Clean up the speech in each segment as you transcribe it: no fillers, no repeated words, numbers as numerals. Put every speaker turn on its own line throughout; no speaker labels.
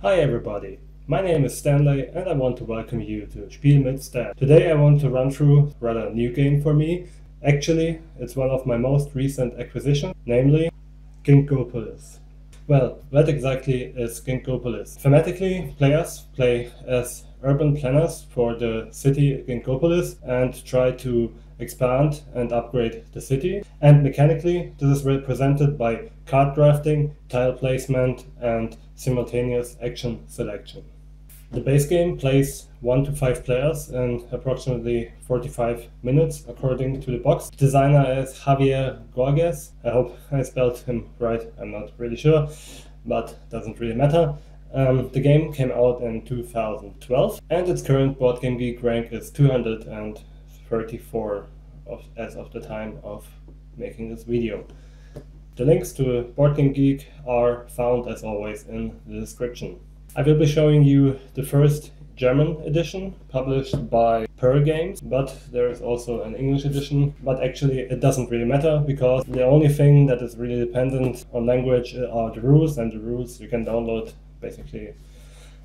Hi everybody, my name is Stanley and I want to welcome you to Spiel mit Stan. Today I want to run through a rather new game for me. Actually, it's one of my most recent acquisitions, namely Ginkgopolis. Well, what exactly is Ginkgopolis? Thematically, players play as urban planners for the city Ginkgopolis and try to expand and upgrade the city. And mechanically, this is represented by card drafting, tile placement, and simultaneous action selection. The base game plays 1 to 5 players in approximately 45 minutes according to the box. Designer is Javier Gorges. I hope I spelled him right, I'm not really sure, but doesn't really matter. The game came out in 2012 and its current BoardGameGeek rank is 234 as of the time of making this video. The links to BoardGameGeek are found as always in the description. I will be showing you the first German edition published by Pearl Games, but there is also an English edition. But actually it doesn't really matter because the only thing that is really dependent on language are the rules, and the rules you can download basically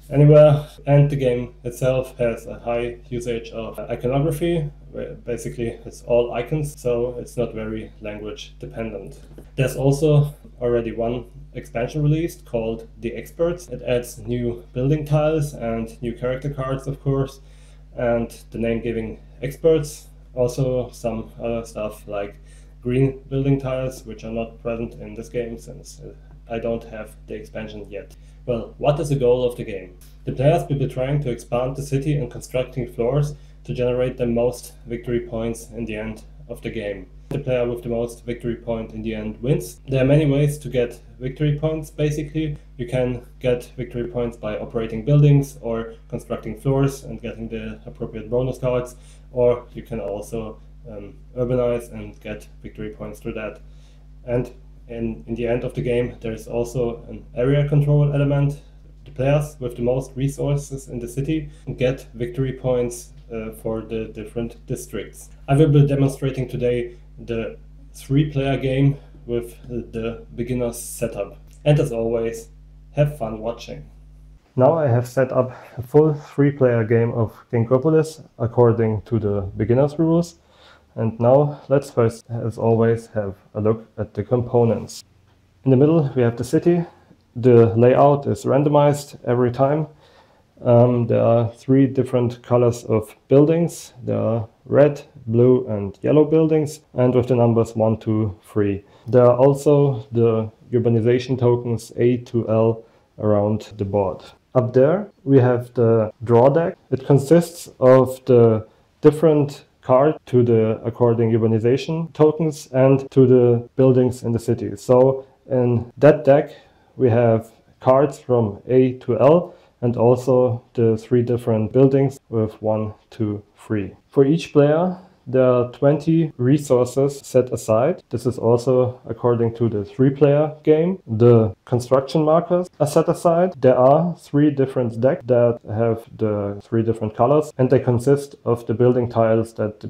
anywhere. And the game itself has a high usage of iconography, where basically it's all icons, so it's not very language dependent. There's also already one expansion released called The Experts. It adds new building tiles and new character cards, of course, and the name giving experts. Also some other stuff like green building tiles, which are not present in this game since I don't have the expansion yet. Well, what is the goal of the game? The players will be trying to expand the city and constructing floors to generate the most victory points in the end of the game. The player with the most victory point in the end wins. There are many ways to get victory points basically. You can get victory points by operating buildings or constructing floors and getting the appropriate bonus cards, or you can also urbanize and get victory points through that. And in the end of the game there is also an area control element. The players with the most resources in the city get victory points for the different districts. I will be demonstrating today the 3-player game with the beginner's setup. And as always, have fun watching. Now I have set up a full 3-player game of Ginkgopolis according to the beginner's rules. And now let's first, as always, have a look at the components. In the middle we have the city. The layout is randomized every time. There are 3 different colors of buildings. There are red, blue and yellow buildings, and with the numbers 1, 2, 3. There are also the urbanization tokens A to L around the board. Up there we have the draw deck. It consists of the different cards to the according urbanization tokens and to the buildings in the city. So in that deck we have cards from A to L, and also the 3 different buildings with 1, 2, 3. For each player there are 20 resources set aside. This is also according to the 3-player game. The construction markers are set aside. There are 3 different decks that have the 3 different colors, and they consist of the building tiles that the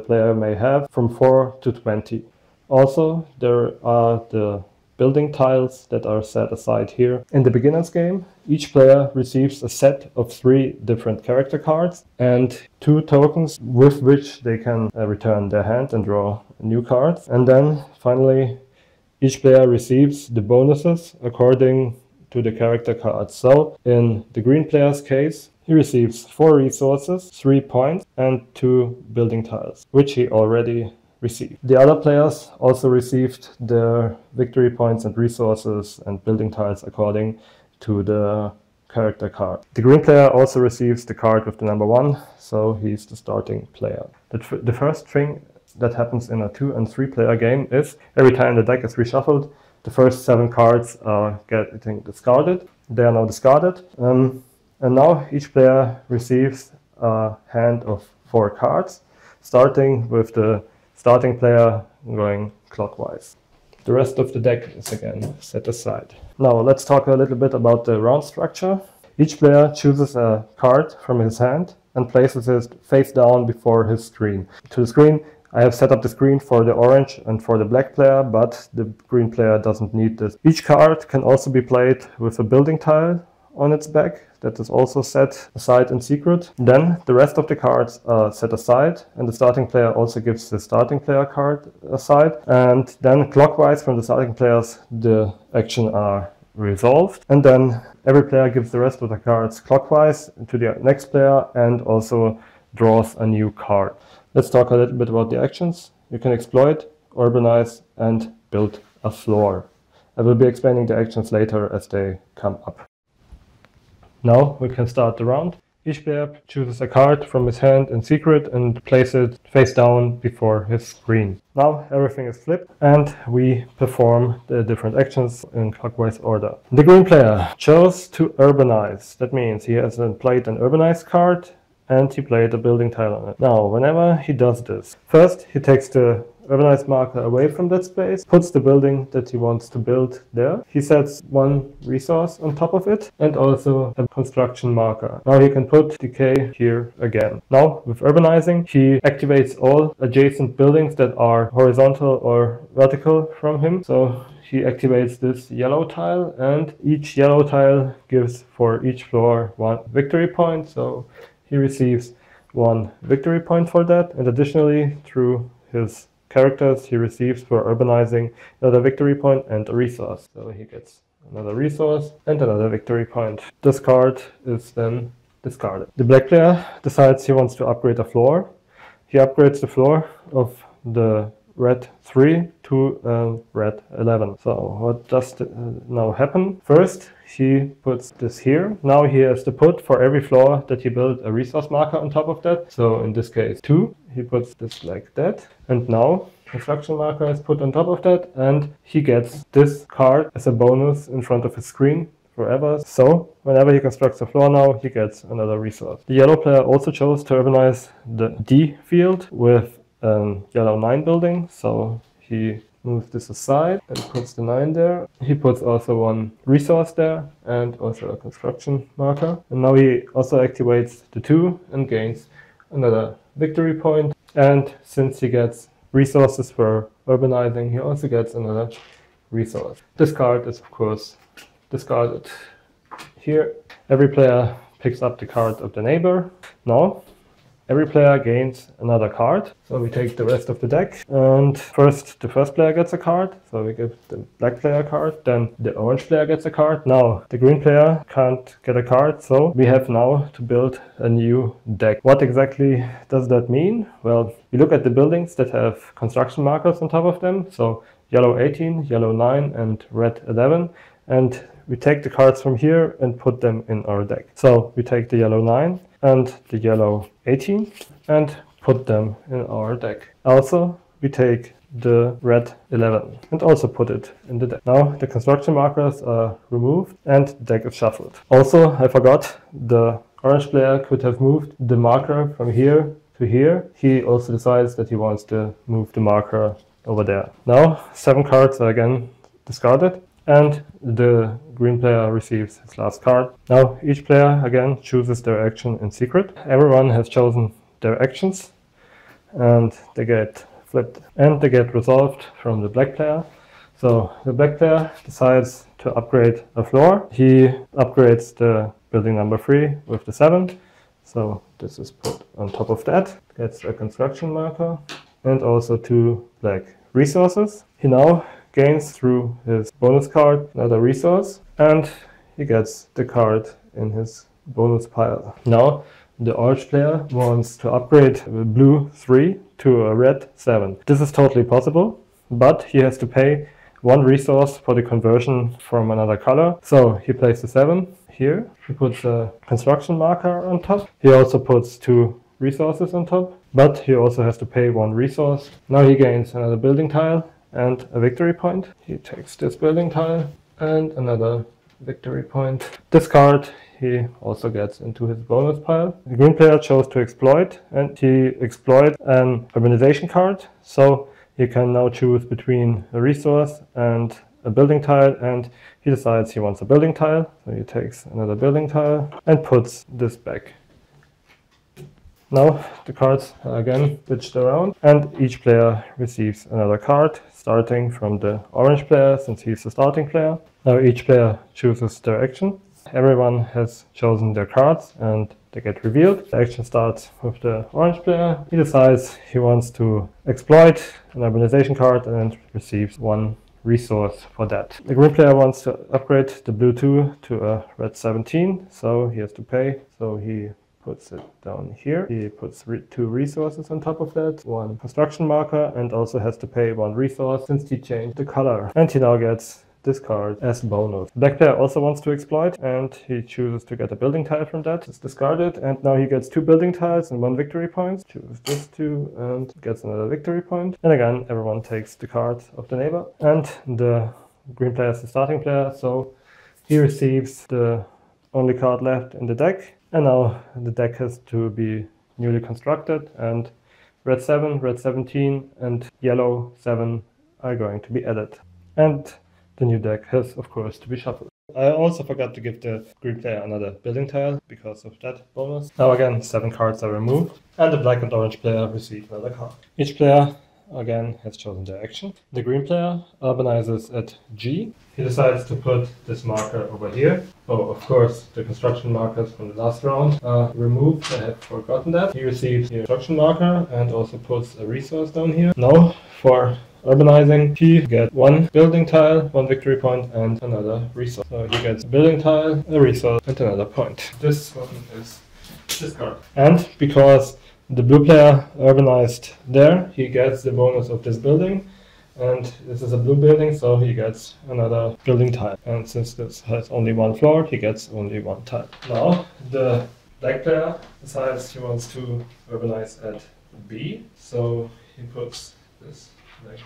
player may have from 4 to 20. Also there are the building tiles that are set aside here. In the beginner's game, each player receives a set of 3 different character cards and 2 tokens with which they can return their hand and draw new cards. And then finally, each player receives the bonuses according to the character cards. So in the green player's case, he receives 4 resources, 3 points and 2 building tiles, which he already received. The other players also received their victory points and resources and building tiles according to the character card. The green player also receives the card with the number 1, so he's the starting player. The first thing that happens in a 2- and 3-player game is every time the deck is reshuffled, the first 7 cards are getting discarded. They are now discarded, and now each player receives a hand of 4 cards, starting with the starting player going clockwise. The rest of the deck is again set aside. Now let's talk a little bit about the round structure. Each player chooses a card from his hand and places it face down before his screen. To the screen, I have set up the screen for the orange and for the black player, but the green player doesn't need this. Each card can also be played with a building tile on its back that is also set aside in secret. Then the rest of the cards are set aside, and the starting player also gives the starting player card aside. And then clockwise from the starting players, the actions are resolved. And then every player gives the rest of the cards clockwise to the next player and also draws a new card. Let's talk a little bit about the actions. You can exploit, urbanize, and build a floor. I will be explaining the actions later as they come up. Now we can start the round. Each player chooses a card from his hand in secret and places it face down before his screen. Now everything is flipped and we perform the different actions in clockwise order. The green player chose to urbanize. That means he has played an urbanized card and he played a building tile on it. Now whenever he does this, first he takes the urbanized marker away from that space, puts the building that he wants to build there. He sets one resource on top of it and also a construction marker. Now he can put decay here again. Now with urbanizing, he activates all adjacent buildings that are horizontal or vertical from him. So he activates this yellow tile, and each yellow tile gives for each floor one victory point. So he receives one victory point for that, and additionally through his characters he receives for urbanizing another victory point and a resource. So he gets another resource and another victory point. This card is then discarded. The black player decides he wants to upgrade a floor. He upgrades the floor of the red 3 to red 11. So what does now happen? First he puts this here. Now he has to put for every floor that he built a resource marker on top of that. So in this case 2. He puts this like that. And now construction marker is put on top of that, and he gets this card as a bonus in front of his screen forever. So whenever he constructs a floor now, he gets another resource. The yellow player also chose to urbanize the D field with yellow 9 building. So he moves this aside and puts the 9 there. He puts also one resource there and also a construction marker. And now he also activates the 2 and gains another victory point. And since he gets resources for urbanizing, he also gets another resource. This card is of course discarded here. Every player picks up the card of the neighbor. Now every player gains another card. So we take the rest of the deck, and first the first player gets a card. So we give the black player a card, then the orange player gets a card. Now the green player can't get a card, so we have now to build a new deck. What exactly does that mean? Well, we look at the buildings that have construction markers on top of them. So yellow 18, yellow 9 and red 11. And we take the cards from here and put them in our deck. So we take the yellow 9 and the yellow 18 and put them in our deck. Also, we take the red 11 and also put it in the deck. Now the construction markers are removed and the deck is shuffled. Also, I forgot, the orange player could have moved the marker from here to here. He also decides that he wants to move the marker over there. Now 7 cards are again discarded, and the green player receives his last card. Now each player again chooses their action in secret. Everyone has chosen their actions and they get flipped and they get resolved from the black player. So the black player decides to upgrade a floor. He upgrades the building number 3 with the 7. So this is put on top of that. Gets a construction marker and also 2 black resources. He now gains through his bonus card another resource, and he gets the card in his bonus pile. Now the orange player wants to upgrade a blue 3 to a red 7. This is totally possible, but he has to pay 1 resource for the conversion from another color. So he plays the 7 here. He puts a construction marker on top. He also puts 2 resources on top, but he also has to pay 1 resource. Now he gains another building tile and a victory point. He takes this building tile and another victory point. This card he also gets into his bonus pile. The green player chose to exploit, and he exploits an urbanization card. So he can now choose between a resource and a building tile, and he decides he wants a building tile. So he takes another building tile and puts this back. Now the cards are again switched around, and each player receives another card, starting from the orange player since he's the starting player. Now each player chooses their action. Everyone has chosen their cards and they get revealed. The action starts with the orange player. He decides he wants to exploit an urbanization card and receives 1 resource for that. The green player wants to upgrade the blue 2 to a red 17, so he has to pay. So he puts it down here. He puts 2 resources on top of that, 1 construction marker, and also has to pay 1 resource since he changed the color. And he now gets this card as bonus. The black player also wants to exploit and he chooses to get a building tile from that. It's discarded and now he gets 2 building tiles and 1 victory point. Chooses this 2 and gets another victory point. And again, everyone takes the card of the neighbor. And the green player is the starting player, so he receives the only card left in the deck. And now the deck has to be newly constructed and red 7, red 17 and yellow 7 are going to be added. And the new deck has, of course, to be shuffled. I also forgot to give the green player another building tile because of that bonus. Now again, 7 cards are removed and the black and orange player receive another card. Each player again has chosen their action. The green player urbanizes at G. He decides to put this marker over here. Oh, of course, the construction markers from the last round are removed. I had forgotten that. He receives the construction marker and also puts a resource down here. Now, for urbanizing, he gets 1 building tile, 1 victory point, and another resource. So he gets a building tile, a resource, and another point. This one is discarded. And because the blue player urbanized there, he gets the bonus of this building. And this is a blue building, so he gets another building tile. And since this has only 1 floor, he gets only 1 tile. Now, the black player decides he wants to urbanize at B. So he puts this like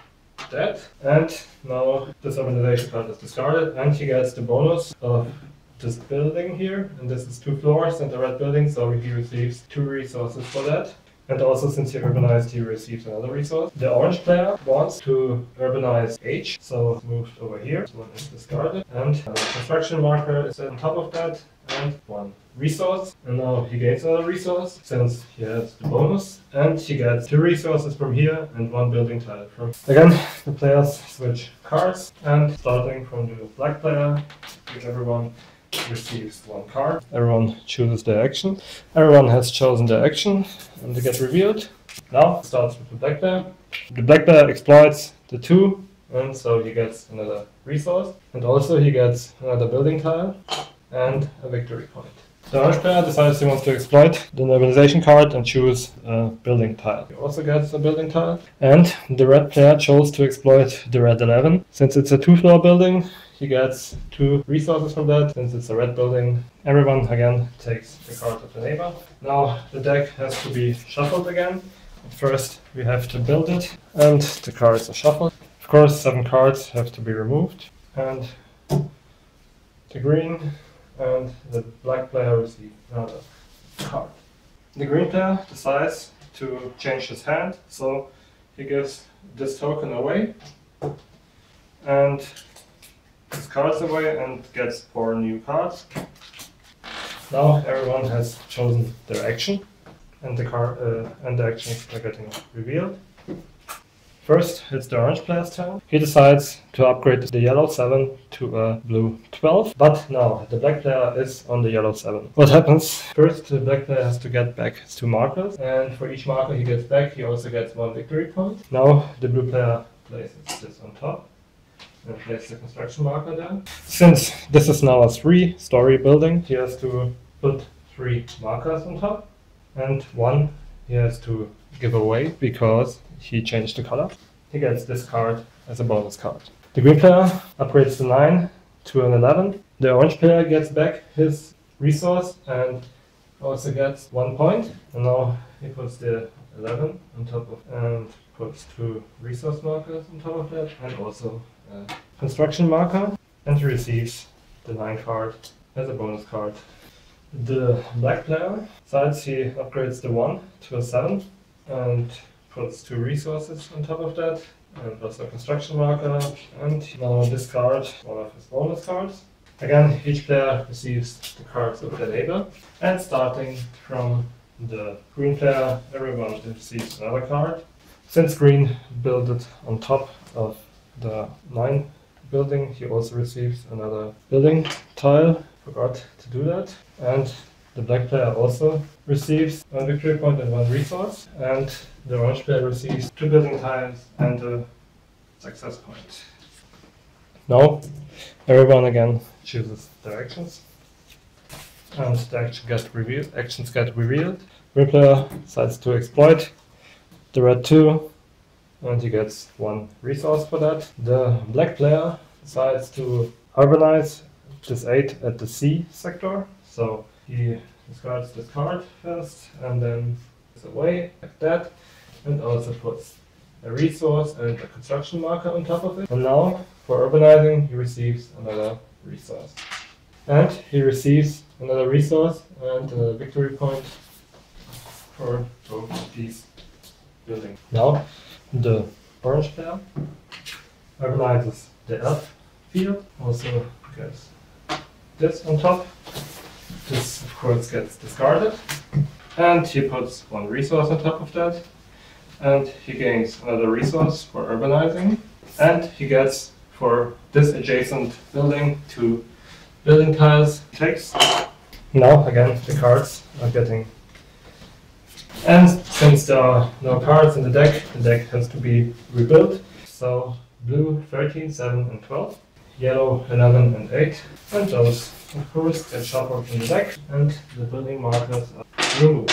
that. And now this urbanization card is discarded and he gets the bonus of this building here. And this is 2 floors and the red building, so he receives 2 resources for that. And also, since he urbanized, he receives another resource. The orange player wants to urbanize H, so it's moved over here. This one is discarded. And a construction marker is on top of that, and 1 resource. And now he gains another resource, since he has the bonus. And he gets 2 resources from here, and 1 building tile from. Again, the players switch cards, and starting from the black player, everyone receives 1 card. Everyone chooses their action. Everyone has chosen their action and they get revealed. Now it starts with the black player. The black player exploits the 2 and so he gets another resource and also he gets another building tile and a victory point. The orange player decides he wants to exploit the urbanization card and choose a building tile. He also gets a building tile. And the red player chose to exploit the red 11. Since it's a 2-floor building, he gets 2 resources from that. Since it's a red building, everyone again takes the card of the neighbor. Now the deck has to be shuffled again. First we have to build it and the cards are shuffled. Of course 7 cards have to be removed and the green and the black player receive another card. The green player decides to change his hand, so he gives this token away and discards away and gets 4 new cards. Now everyone has chosen their action and the actions are getting revealed. First, it's the orange player's turn. He decides to upgrade the yellow 7 to a blue 12. But now, the black player is on the yellow 7. What happens? First, the black player has to get back his 2 markers. And for each marker he gets back, he also gets 1 victory point. Now, the blue player places this on top and places the construction marker there. Since this is now a 3-story building, he has to put 3 markers on top. And 1 he has to give away because he changed the color. He gets this card as a bonus card. The green player upgrades the 9 to an 11. The orange player gets back his resource and also gets 1 point. And now he puts the 11 on top of and puts 2 resource markers on top of that and also a construction marker. And he receives the 9 card as a bonus card. The black player decides he upgrades the 1 to a 7 and puts 2 resources on top of that and also a construction marker and now discard 1 of his bonus cards. Again, each player receives the cards of their neighbor and starting from the green player, everyone receives another card. Since green built it on top of the 9 building, he also receives another building tile forgot to do that. And the black player also receives 1 victory point and 1 resource, and the orange player receives 2 building tiles and a success point. Now everyone again chooses their actions, and the actions get revealed. Green player decides to exploit the red 2, and he gets 1 resource for that. The black player decides to urbanize this 8 at the C sector, so he discards this card first and then puts away like that, and also puts a resource and a construction marker on top of it. And now for urbanizing he receives another resource. And he receives another resource and a victory point for both of these buildings. Now the orange player urbanizes the elf field, also gets this on top. This of course gets discarded, and he puts 1 resource on top of that, and he gains another resource for urbanizing, and he gets for this adjacent building 2 building tiles he takes. Now again the cards are getting, and since there are no cards in the deck has to be rebuilt. So blue 13, 7 and 12, yellow 11 and 8, and those of course get shuffled in the deck, and the building markers are removed.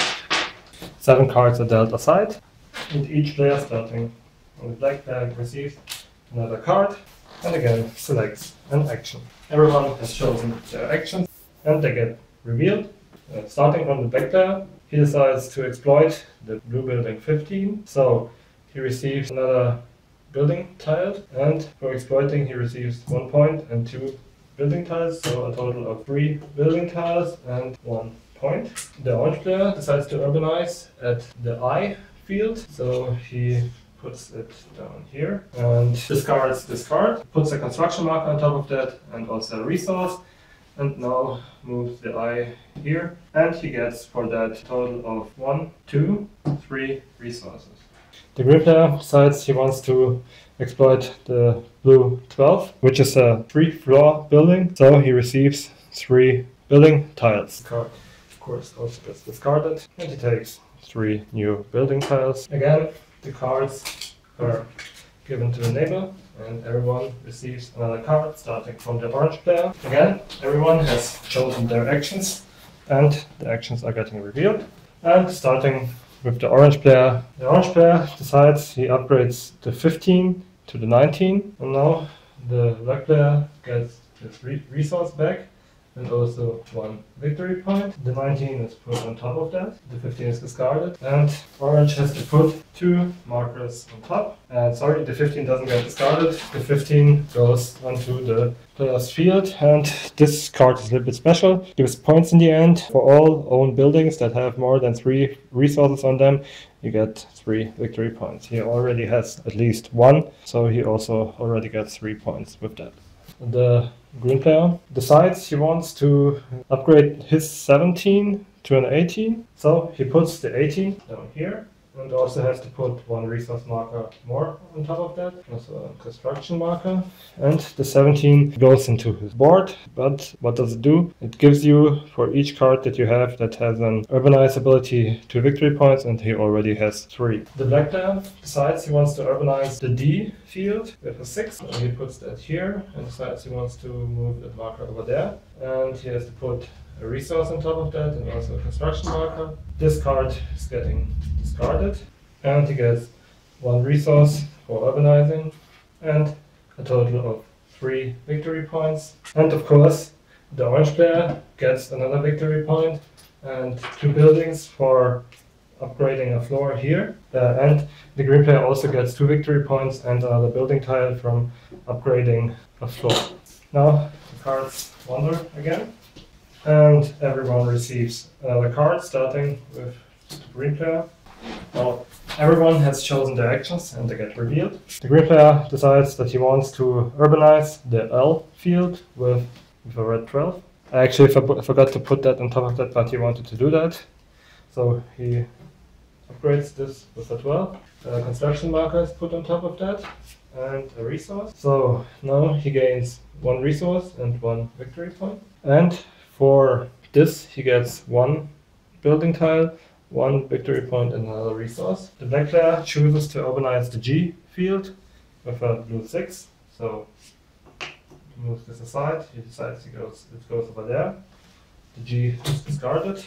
7 cards are dealt aside, and each player starting on the black player receives another card, and again selects an action. Everyone has chosen their actions, and they get revealed. Starting from the black player, he decides to exploit the blue building 15, so he receives another building tile, and for exploiting he receives 1 point and 2 building tiles, so a total of 3 building tiles and 1 point. The orange player decides to urbanize at the I field, so he puts it down here and discards this card, puts a construction marker on top of that and also a resource, and now moves the I here, and he gets for that a total of 1, 2, 3 resources. The green player decides he wants to exploit the blue 12, which is a 3-floor building, so he receives 3 building tiles. The card, of course, also gets discarded, and he takes 3 new building tiles. Again, the cards are given to the neighbor, and everyone receives another card, starting from the orange player. Again, everyone has chosen their actions, and the actions are getting revealed. And starting with the orange player decides he upgrades the 15 to the 19, and now the black player gets his resource back and also 1 victory point. The 19 is put on top of that, the 15 is discarded, and orange has to put 2 markers on top. Sorry, the 15 doesn't get discarded, the 15 goes onto the player's field, and this card is a little bit special. It gives points in the end. For all own buildings that have more than 3 resources on them, you get 3 victory points. He already has at least 1, so he also already gets 3 points with that. The green player decides he wants to upgrade his 17 to an 18, so he puts the 18 down here and also has to put 1 resource marker more on top of that, also a construction marker, and the 17 goes into his board. But what does it do? It gives you, for each card that you have that has an urbanize ability, 2 victory points, and he already has 3. The black player decides he wants to urbanize the D field with a 6, so he puts that here and decides he wants to move that marker over there, and he has to put a resource on top of that and also a construction marker. This card is getting discarded, and he gets 1 resource for urbanizing and a total of 3 victory points. And of course the orange player gets another victory point and 2 buildings for upgrading a floor here, and the green player also gets 2 victory points and another building tile from upgrading a floor. Now the cards wander again, and everyone receives another card, starting with the green player. Now everyone has chosen their actions and they get revealed. The green player decides that he wants to urbanize the L field with a red 12. I actually forgot to put that on top of that, but he wanted to do that. So he upgrades this with a 12. A construction marker is put on top of that and a resource. So now he gains 1 resource and 1 victory point. And For this, he gets 1 building tile, 1 victory point, and another resource. The black player chooses to urbanize the G field with a blue 6. So move this aside. He decides it goes over there. The G is discarded.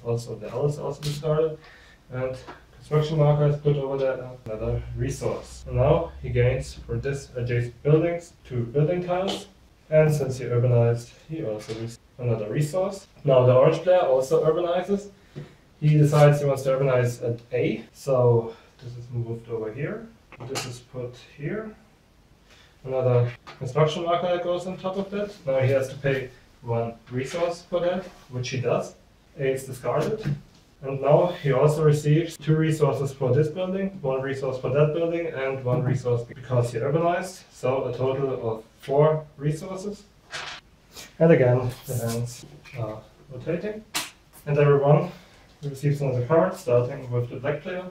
Also, the L is also discarded. And construction marker is put over there, another resource. And now he gains for this adjacent buildings 2 building tiles. And since he urbanized, he also receives another resource. Now the orange player also urbanizes. He decides he wants to urbanize at A. So this is moved over here. This is put here. Another construction marker that goes on top of that. Now he has to pay 1 resource for that, which he does. A is discarded. And now he also receives 2 resources for this building, 1 resource for that building, and 1 resource because he urbanized. So a total of 4 resources. And again, the hands are rotating. And everyone receives another card, starting with the black player.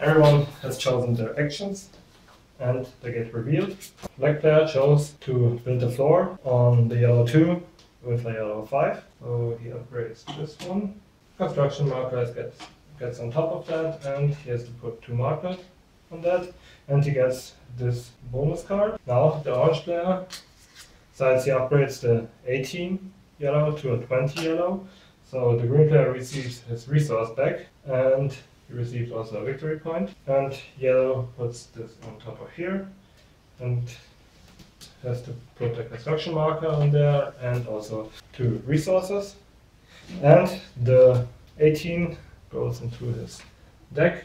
Everyone has chosen their actions, and they get revealed. Black player chose to build a floor on the yellow 2 with a yellow 5. So he upgrades this one. Construction markers gets on top of that, and he has to put 2 markers on that, and he gets this bonus card. Now the orange player decides he upgrades the 18 yellow to a 20 yellow, so the green player receives his resource back, and he receives also a victory point, and yellow puts this on top of here, and has to put a construction marker on there, and also 2 resources. And the 18 goes into his deck,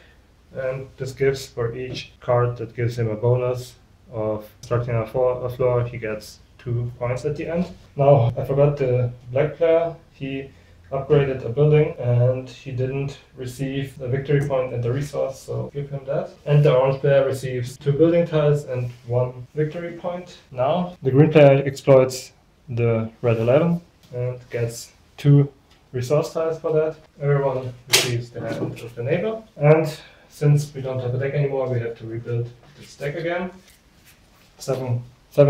and this gives for each card that gives him a bonus of constructing a floor, he gets 2 points at the end. Now, I forgot the black player. He upgraded a building and he didn't receive the victory point and the resource, so give him that. And the orange player receives 2 building tiles and 1 victory point. Now, the green player exploits the red 11 and gets 2 resource tiles for that. Everyone receives the hand of the neighbor. And since we don't have a deck anymore, we have to rebuild this deck again. 7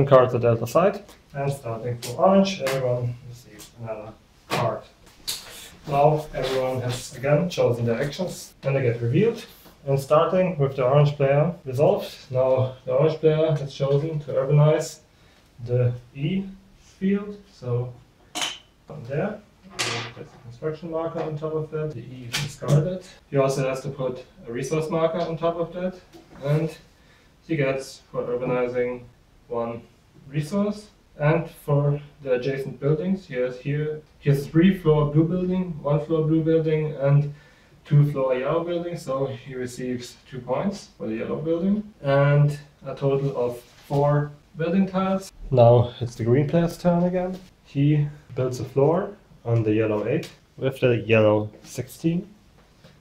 cards at the other side. And starting from orange, everyone receives another card. Now everyone has again chosen their actions and they get revealed. And starting with the orange player resolved. Now the orange player has chosen to urbanize the E field. So from there. There's a construction marker on top of that. The E is discarded. He also has to put a resource marker on top of that. And he gets, for urbanizing, 1 resource. And for the adjacent buildings, he has 3 floor blue building, 1 floor blue building, and 2 floor yellow building. So he receives 2 points for the yellow building. And a total of 4 building tiles. Now it's the green player's turn again. He builds a floor on the yellow 8 with the yellow 16.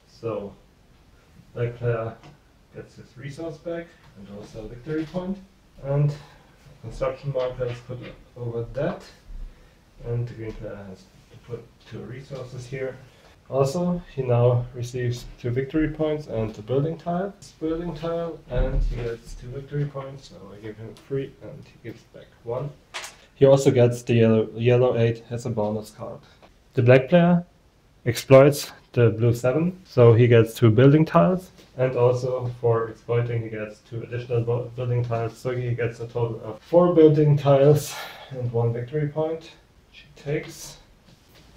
So black player gets his resource back and also a victory point. And a construction marker is put over that. And the green player has to put 2 resources here. Also, he now receives 2 victory points and the building tile. And he gets 2 victory points, so I give him 3 and he gives back 1. He also gets the yellow 8 as a bonus card. The black player exploits the blue 7, so he gets 2 building tiles, and also for exploiting he gets 2 additional building tiles, so he gets a total of 4 building tiles and 1 victory point, which he takes.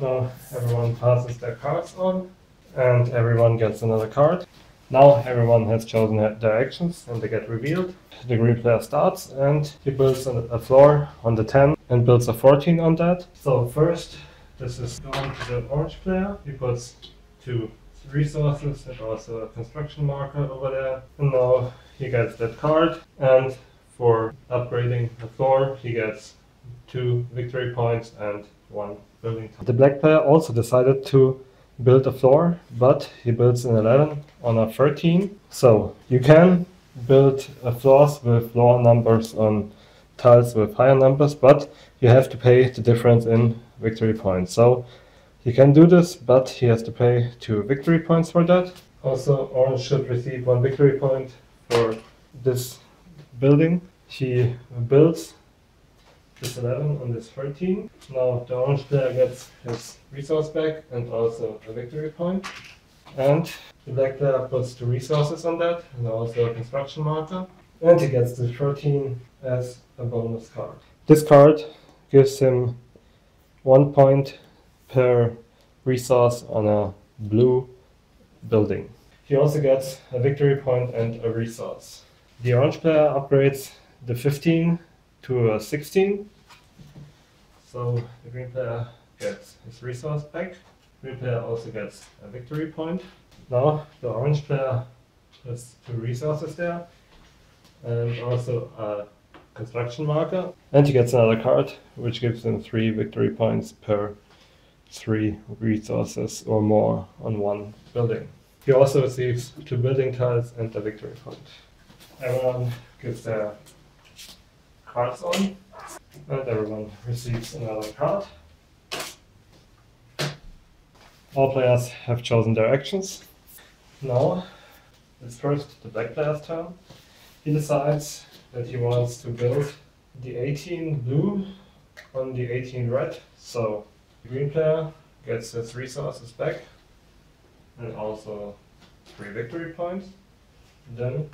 Now everyone passes their cards on, and everyone gets another card. Now everyone has chosen their actions and they get revealed. The green player starts and he builds a floor on the 10 and builds a 14 on that. So first, this is going to the orange player. He puts 2 resources and also a construction marker over there. And now he gets that card, and for upgrading the floor he gets 2 victory points and 1 building time. The black player also decided to build a floor, but he builds an 11 on a 13. So you can build floors with lower numbers on tiles with higher numbers, but you have to pay the difference in victory points. So he can do this, but he has to pay 2 victory points for that. Also, orange should receive 1 victory point for this building. He builds this 11 and this 13. Now the orange player gets his resource back and also a victory point. And the black player puts 2 resources on that and also a construction marker. And he gets the 13 as a bonus card. This card gives him 1 point per resource on a blue building. He also gets a victory point and a resource. The orange player upgrades the 15 to a 16. So the green player gets his resource back. The green player also gets a victory point. Now the orange player has 2 resources there and also a construction marker. And he gets another card which gives him 3 victory points per 3 resources or more on 1 building. He also receives 2 building tiles and a victory point. Everyone gives their cards on, and everyone receives another card. All players have chosen their actions. Now, it's first the black player's turn. He decides that he wants to build the 18 blue on the 18 red. So the green player gets his resources back and also 3 victory points. Then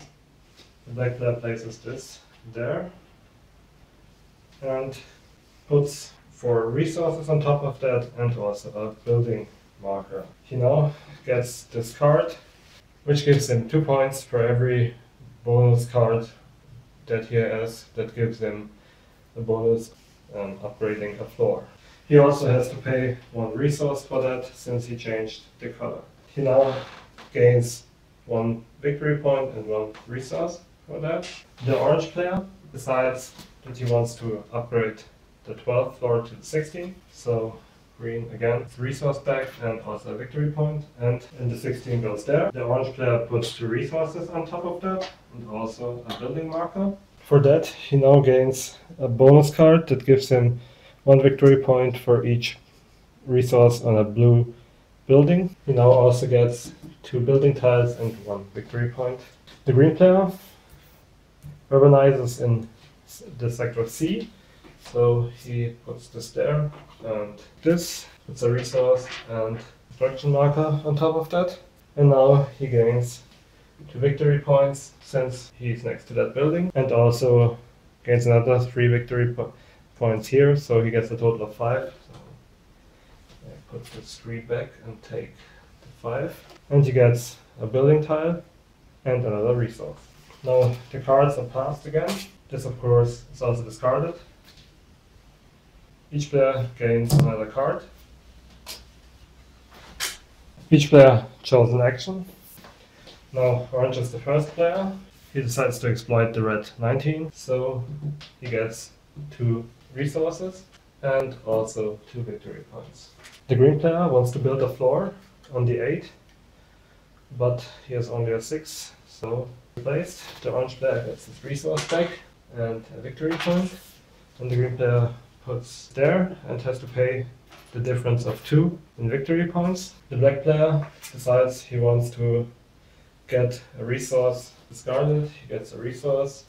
the black player places this there and puts 4 resources on top of that and also a building marker. He now gets this card, which gives him 2 points for every bonus card that he has that gives him a bonus on upgrading a floor. He also has to pay 1 resource for that since he changed the color. He now gains 1 victory point and 1 resource for that. The orange player decides that he wants to upgrade the 12th floor to the 16th. So green again, resource back and also a victory point, and the 16 goes there. The orange player puts 2 resources on top of that and also a building marker. For that he now gains a bonus card that gives him 1 victory point for each resource on a blue building. He now also gets 2 building tiles and 1 victory point. The green player urbanizes in the sector C, so he puts this there and this, puts a resource and construction marker on top of that. And now he gains 2 victory points since he's next to that building, and also gains another 3 victory points here, so he gets a total of 5. So I put this 3 back and take the 5. And he gets a building tile and another resource. Now the cards are passed again. This of course is also discarded. Each player gains another card. Each player chose an action. Now orange is the first player. He decides to exploit the red 19, so he gets 2 resources and also 2 victory points. The green player wants to build a floor on the 8, but he has only a 6, so replaced. The orange player gets his resource back and a victory point, and the green player puts there and has to pay the difference of 2 in victory points. The black player decides he wants to get a resource discarded. He gets a resource.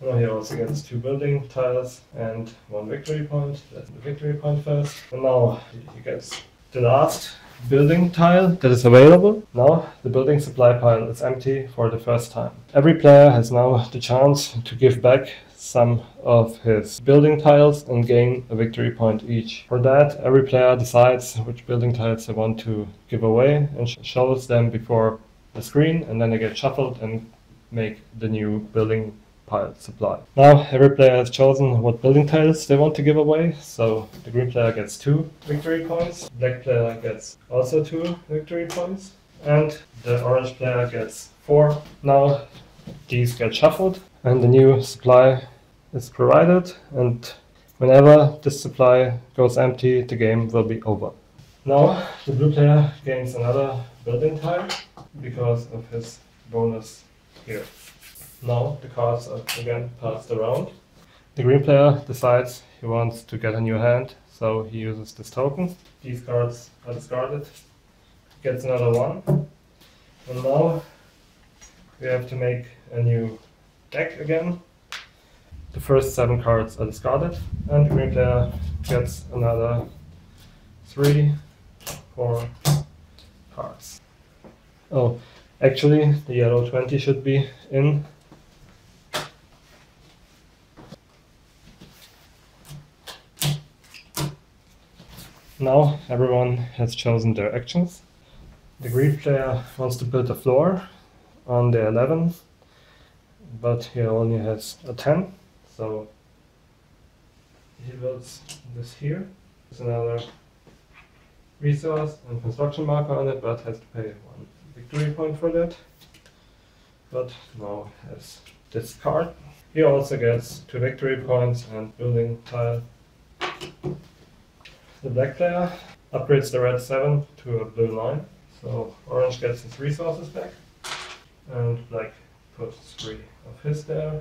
Now he also gets 2 building tiles and 1 victory point. That's the victory point first. And now he gets the last building tile that is available. Now the building supply pile is empty for the first time. Every player has now the chance to give back some of his building tiles and gain a victory point each. For that, every player decides which building tiles they want to give away and shows them before the screen, and then they get shuffled and make the new building pile supply. Now every player has chosen what building tiles they want to give away, so the green player gets 2 victory points, black player gets also 2 victory points, and the orange player gets 4. Now these get shuffled and the new supply is provided, and whenever this supply goes empty, the game will be over. Now the blue player gains another building tile because of his bonus here. Now the cards are again passed around. The green player decides he wants to get a new hand, so he uses this token. These cards are discarded. Gets another 1. And now we have to make a new deck again. the first 7 cards are discarded, and the green player gets another 3, 4 cards. Oh, actually the yellow 20 should be in. Now everyone has chosen their actions. The green player wants to build a floor on the 11, but he only has a 10, so he builds this here. There's another resource and construction marker on it, but has to pay 1 victory point for that. But now has this card. He also gets 2 victory points and building tile. The black player upgrades the red 7 to a blue 9, so orange gets his resources back, and black puts 3 of his there,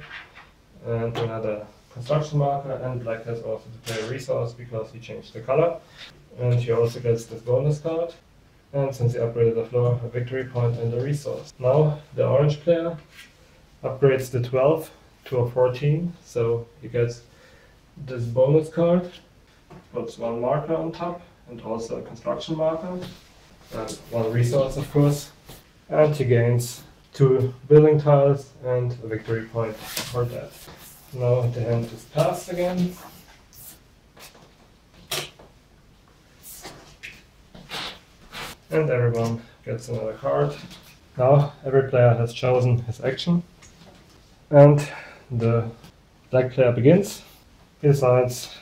and another construction marker, and black has also to pay a resource because he changed the color, and he also gets this bonus card, and since he upgraded the floor, a victory point and a resource. Now the orange player upgrades the 12 to a 14, so he gets this bonus card, puts 1 marker on top, and also a construction marker, and 1 resource of course, and he gains 2 building tiles and a victory point for that. Now the hand is passed again. And everyone gets another card. Now every player has chosen his action, and the black player begins. He decides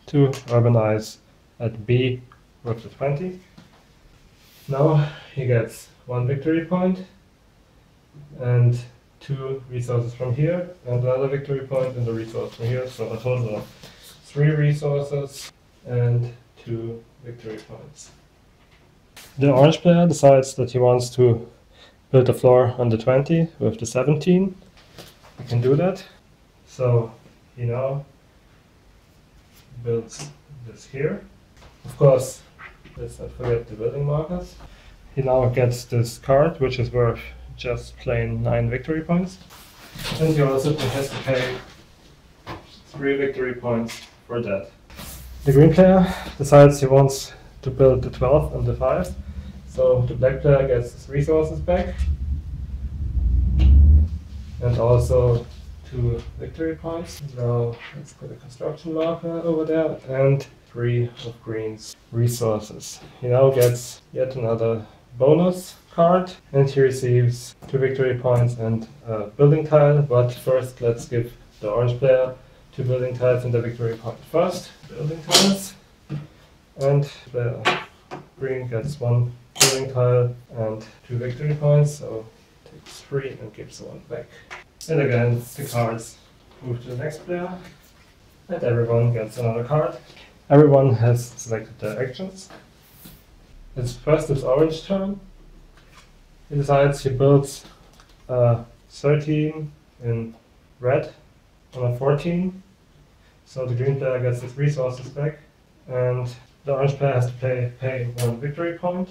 to urbanize at B with the 20. Now he gets 1 victory point and 2 resources from here, and another victory point and a resource from here, so a total of 3 resources and 2 victory points. The orange player decides that he wants to build a floor on the 20 with the 17. He can do that, so he now builds this here. Of course, let's not forget the building markers. He now gets this card, which is worth just plain 9 victory points. And he also has to pay 3 victory points for that. The green player decides he wants to build the 12 and the 5. So the black player gets his resources back. And also 2 victory points. Now let's put a construction marker over there, and 3 of green's resources. He now gets yet another bonus card, and he receives 2 victory points and a building tile. But first let's give the orange player 2 building tiles and a victory point first. Building tiles. And the green gets 1 building tile and 2 victory points, so takes 3 and gives 1 back. And again, the cards move to the next player, and everyone gets another card. Everyone has selected their actions. It's orange turn. He decides he builds a 13 in red on a 14. So the green player gets his resources back, and the orange player has to pay 1 victory point.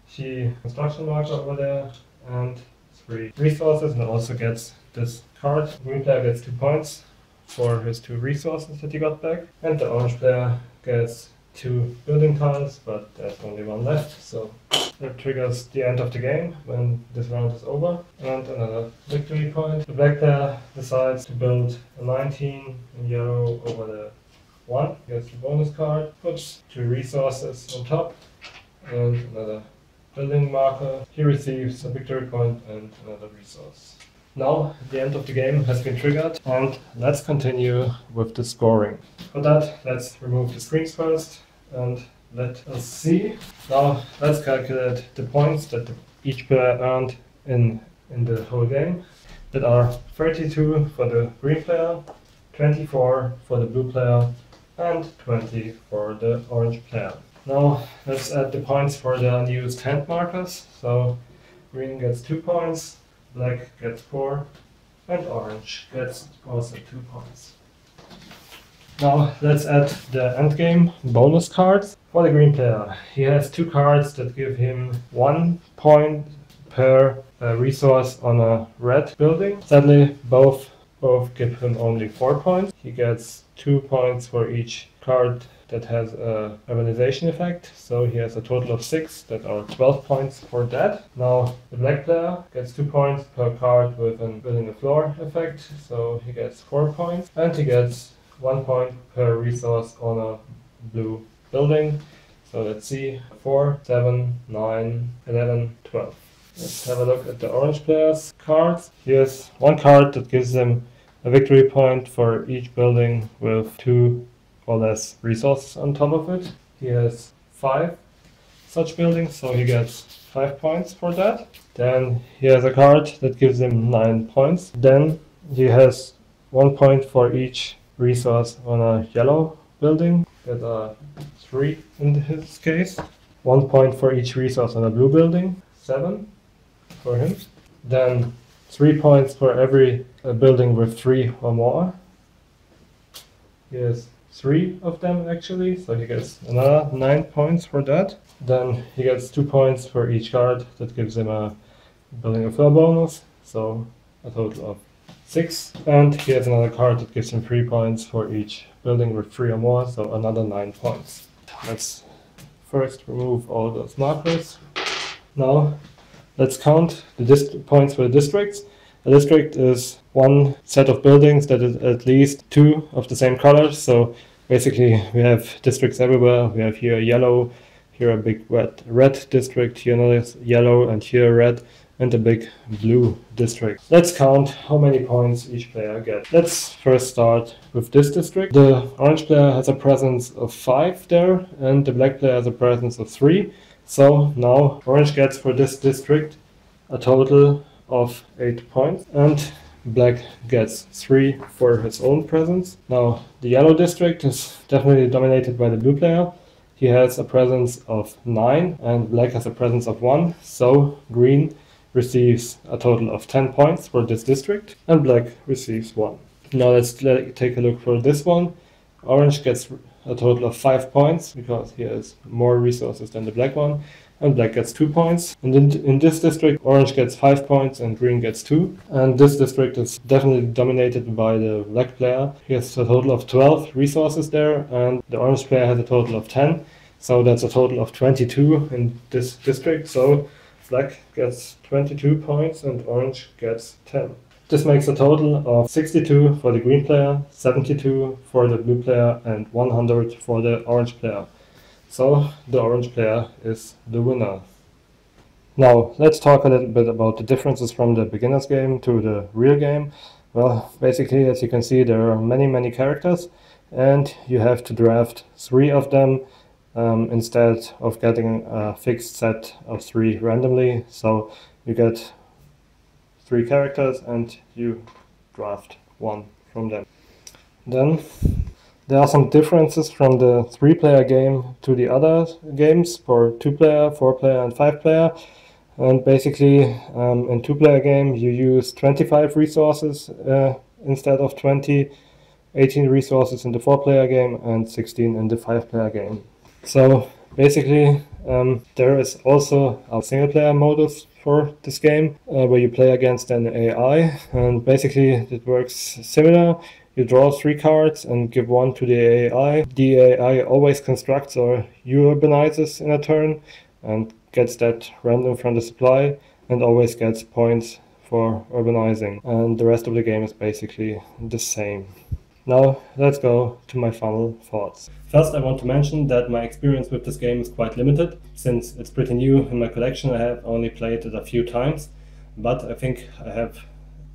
He construction marker over there and 3 resources, and also gets this card. The green player gets 2 points for his 2 resources that he got back, and the orange player gets 2 building tiles, but there's only 1 left, so that triggers the end of the game when this round is over, and another victory point. The black player decides to build a 19 in yellow over the 1, gets the bonus card, puts 2 resources on top, and another building marker. He receives a victory point and another resource. Now the end of the game has been triggered, and let's continue with the scoring. For that, let's remove the screens first and let us see. Now let's calculate the points that each player earned in the whole game. That are 32 for the green player, 24 for the blue player, and 20 for the orange player. Now let's add the points for the unused hand markers. So green gets 2 points, black gets 4, and orange gets also 2 points. Now let's add the endgame bonus cards. For the green player, he has 2 cards that give him 1 point per resource on a red building. Sadly, both Both give him only 4 points. He gets 2 points for each card that has a urbanization effect, so he has a total of 6 that are 12 points for that. Now the black player gets 2 points per card with an building a floor effect, so he gets 4 points, and he gets 1 point per resource on a blue building. So let's see, 4, 7, 9, 11, 12. Let's have a look at the orange player's cards. Here's one card that gives him a victory point for each building with 2 or less resources on top of it. He has 5 such buildings, so he gets 5 points for that. Then he has a card that gives him 9 points. Then he has 1 point for each resource on a yellow building. That are 3 in his case. 1 point for each resource on a blue building. 7 for him. Then 3 points for every building with 3 or more. He has 3 of them actually, so he gets another 9 points for that. Then he gets 2 points for each card that gives him a building a floor bonus, so a total of 6. And he has another card that gives him 3 points for each building with 3 or more, so another 9 points. Let's first remove all those markers. Now let's count the points for the districts. A district is one set of buildings that is at least 2 of the same colors. So basically we have districts everywhere. We have here yellow, here a big red district, here another yellow, and here red, and a big blue district. Let's count how many points each player gets. Let's first start with this district. The orange player has a presence of 5 there, and the black player has a presence of 3. So now orange gets for this district a total of 8 points, and black gets 3 for his own presence. Now the yellow district is definitely dominated by the blue player. He has a presence of 9 and black has a presence of 1, so green receives a total of 10 points for this district and black receives 1. Now let's take a look for this one. Orange gets a total of 5 points because he has more resources than the black one, and black gets 2 points. And in this district, orange gets 5 points and green gets 2. And this district is definitely dominated by the black player. He has a total of 12 resources there, and the orange player has a total of 10. So that's a total of 22 in this district. So black gets 22 points and orange gets 10. This makes a total of 62 for the green player, 72 for the blue player, and 100 for the orange player. So the orange player is the winner. Now let's talk a little bit about the differences from the beginner's game to the real game. Well, basically, as you can see, there are many characters, and you have to draft 3 of them instead of getting a fixed set of 3 randomly. So you get 3 characters and you draft 1 from them. Then there are some differences from the 3-player game to the other games for 2-player, 4-player and 5-player. And basically in 2-player game you use 25 resources instead of 20, 18 resources in the 4-player game and 16 in the 5-player game. So basically there is also a single-player modus for this game where you play against an AI, and basically it works similar. You draw 3 cards and give 1 to the AI. The AI always constructs or urbanizes in a turn and gets that random from the supply and always gets points for urbanizing. And the rest of the game is basically the same. Now let's go to my final thoughts. First, I want to mention that my experience with this game is quite limited. Since it's pretty new in my collection, I have only played it a few times, but I think I have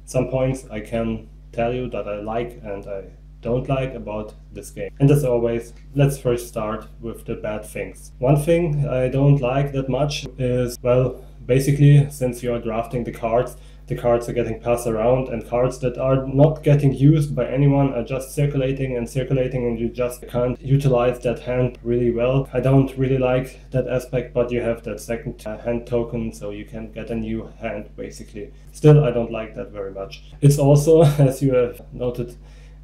some points I can tell you that I like and I don't like about this game. And as always, let's first start with the bad things. One thing I don't like that much is, well, basically, since you're drafting the cards are getting passed around, and cards that are not getting used by anyone are just circulating and you just can't utilize that hand really well. I don't really like that aspect, but you have that second hand token, so you can get a new hand basically. Still, I don't like that very much. It's also, as you have noted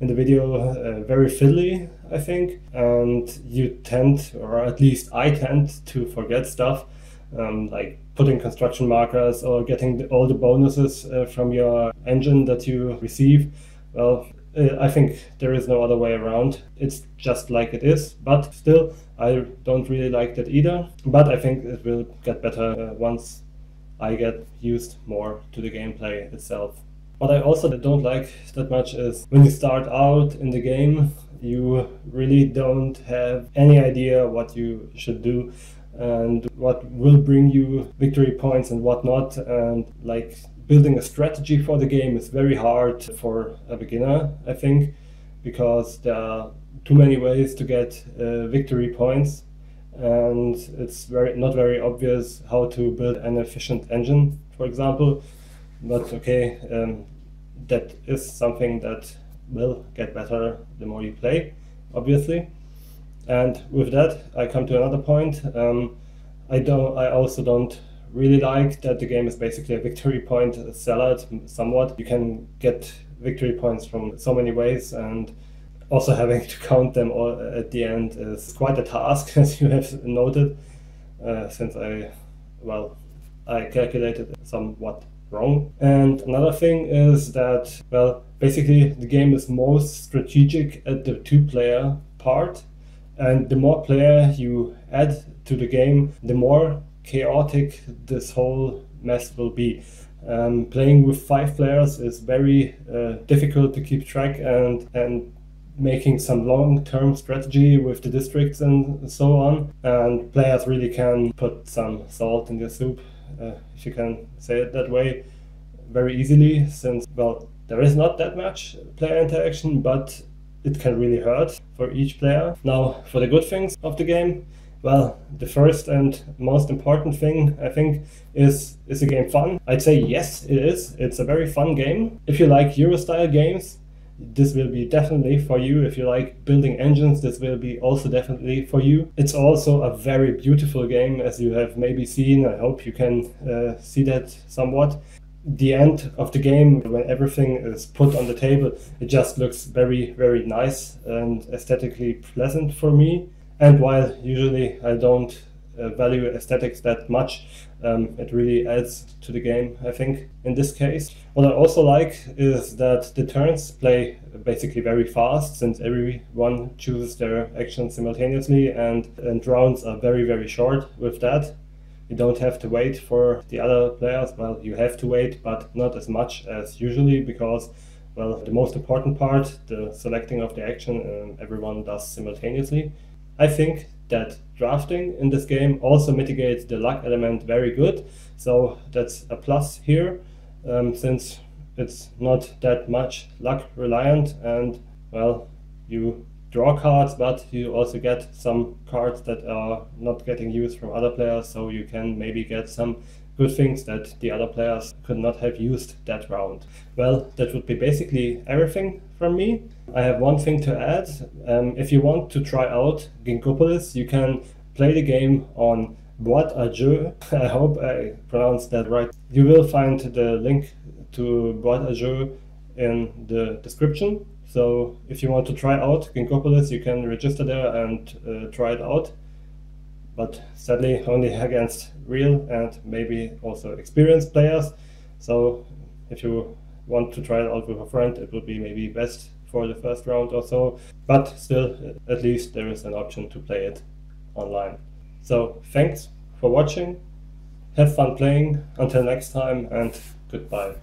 in the video, very fiddly, I think, and you tend, or at least I tend, to forget stuff. Like putting construction markers or getting all the bonuses from your engine that you receive. well, I think there is no other way around. It's just like it is, but still, I don't really like that either. But I think it will get better once I get used more to the gameplay itself. What I also don't like that much is when you start out in the game, you really don't have any idea what you should do and what will bring you victory points and whatnot. And like building a strategy for the game is very hard for a beginner, I think, because there are too many ways to get victory points, and it's not very obvious how to build an efficient engine, for example. But okay, that is something that will get better the more you play, obviously. And with that, I come to another point. I also don't really like that the game is basically a victory point salad somewhat. You can get victory points from so many ways, and also having to count them all at the end is quite a task, as you have noted, since I calculated it somewhat wrong. And another thing is that, well, basically the game is most strategic at the two-player part, and the more player you add to the game, the more chaotic this whole mess will be. Playing with 5 players is very difficult to keep track, and making some long-term strategy with the districts and so on. And players really can put some salt in their soup, if you can say it that way, very easily, since, well, there is not that much player interaction, but it can really hurt for each player. Now, for the good things of the game, well, the first and most important thing, I think, is the game fun? I'd say yes, it is. It's a very fun game. If you like Euro-style games, this will be definitely for you. If you like building engines, this will be also definitely for you. It's also a very beautiful game, as you have maybe seen. I hope you can see that somewhat. The end of the game, when everything is put on the table, it just looks very, very nice and aesthetically pleasant for me. And while usually I don't value aesthetics that much, it really adds to the game, I think, in this case. What I also like is that the turns play basically very fast, since everyone chooses their actions simultaneously, and rounds are very, very short with that. You don't have to wait for the other players. Well, you have to wait, but not as much as usually, because, well, the most important part, the selecting of the action, everyone does simultaneously. I think that drafting in this game also mitigates the luck element very good, so that's a plus here, since it's not that much luck reliant, and, well, you draw cards, but you also get some cards that are not getting used from other players, so you can maybe get some good things that the other players could not have used that round. Well, that would be basically everything from me. I have one thing to add. If you want to try out Ginkgopolis, you can play the game on BoardGameGeek. I hope I pronounced that right. You will find the link to BoardGameGeek in the description. So if you want to try out Ginkgopolis, you can register there and try it out. But sadly only against real and maybe also experienced players. So if you want to try it out with a friend, it would be maybe best for the first round or so. But still, at least there is an option to play it online. So thanks for watching. Have fun playing. Until next time, and goodbye.